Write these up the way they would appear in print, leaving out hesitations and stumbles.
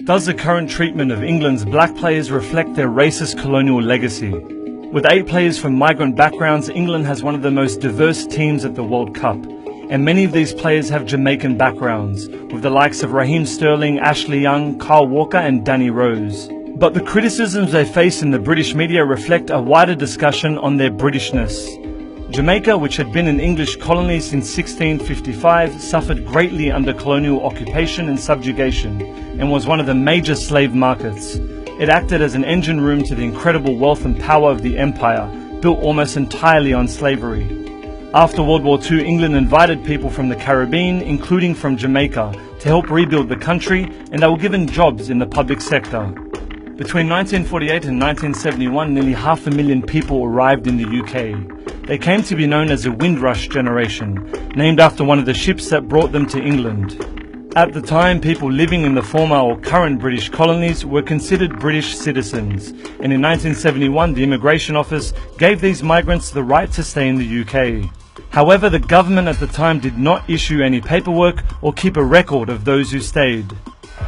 Does the current treatment of England's black players reflect their racist colonial legacy? With 8 players from migrant backgrounds, England has one of the most diverse teams at the World Cup. And many of these players have Jamaican backgrounds, with the likes of Raheem Sterling, Ashley Young, Kyle Walker and Danny Rose. But the criticisms they face in the British media reflect a wider discussion on their Britishness. Jamaica, which had been an English colony since 1655, suffered greatly under colonial occupation and subjugation, and was one of the major slave markets. It acted as an engine room to the incredible wealth and power of the empire, built almost entirely on slavery. After World War II, England invited people from the Caribbean, including from Jamaica, to help rebuild the country, and they were given jobs in the public sector. Between 1948 and 1971, nearly 500,000 people arrived in the UK. They came to be known as the Windrush generation, named after one of the ships that brought them to England. At the time, people living in the former or current British colonies were considered British citizens, and in 1971 the Immigration Office gave these migrants the right to stay in the UK. However, the government at the time did not issue any paperwork or keep a record of those who stayed.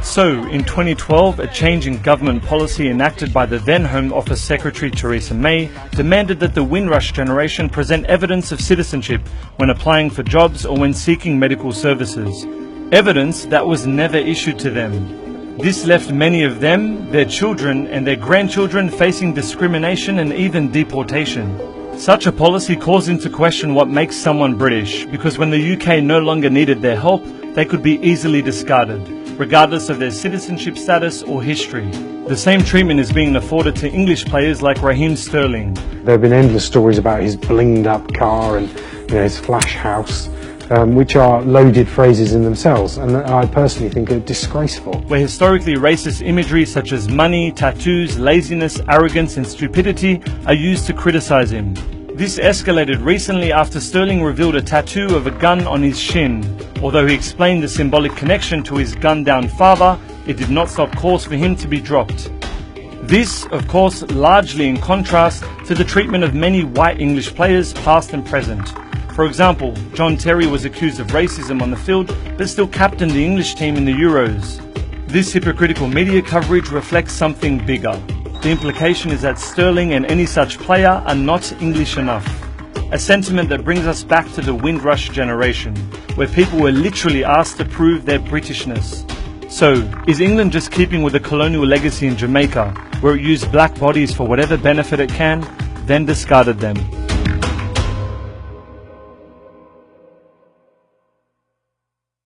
So, in 2012, a change in government policy enacted by the then Home Office Secretary Theresa May demanded that the Windrush generation present evidence of citizenship when applying for jobs or when seeking medical services. Evidence that was never issued to them. This left many of them, their children and their grandchildren facing discrimination and even deportation. Such a policy calls into question what makes someone British, because when the UK no longer needed their help, they could be easily discarded, regardless of their citizenship status or history. The same treatment is being afforded to English players like Raheem Sterling. There have been endless stories about his blinged up car and his flash house, which are loaded phrases in themselves, and I personally think are disgraceful. Where historically racist imagery such as money, tattoos, laziness, arrogance and stupidity are used to criticize him. This escalated recently after Sterling revealed a tattoo of a gun on his shin. Although he explained the symbolic connection to his gunned-down father, it did not stop calls for him to be dropped. This, of course, largely in contrast to the treatment of many white English players past and present. For example, John Terry was accused of racism on the field, but still captained the English team in the Euros. This hypocritical media coverage reflects something bigger. The implication is that Sterling and any such player are not English enough. A sentiment that brings us back to the Windrush generation, where people were literally asked to prove their Britishness. So, is England just keeping with the colonial legacy in Jamaica, where it used black bodies for whatever benefit it can, then discarded them?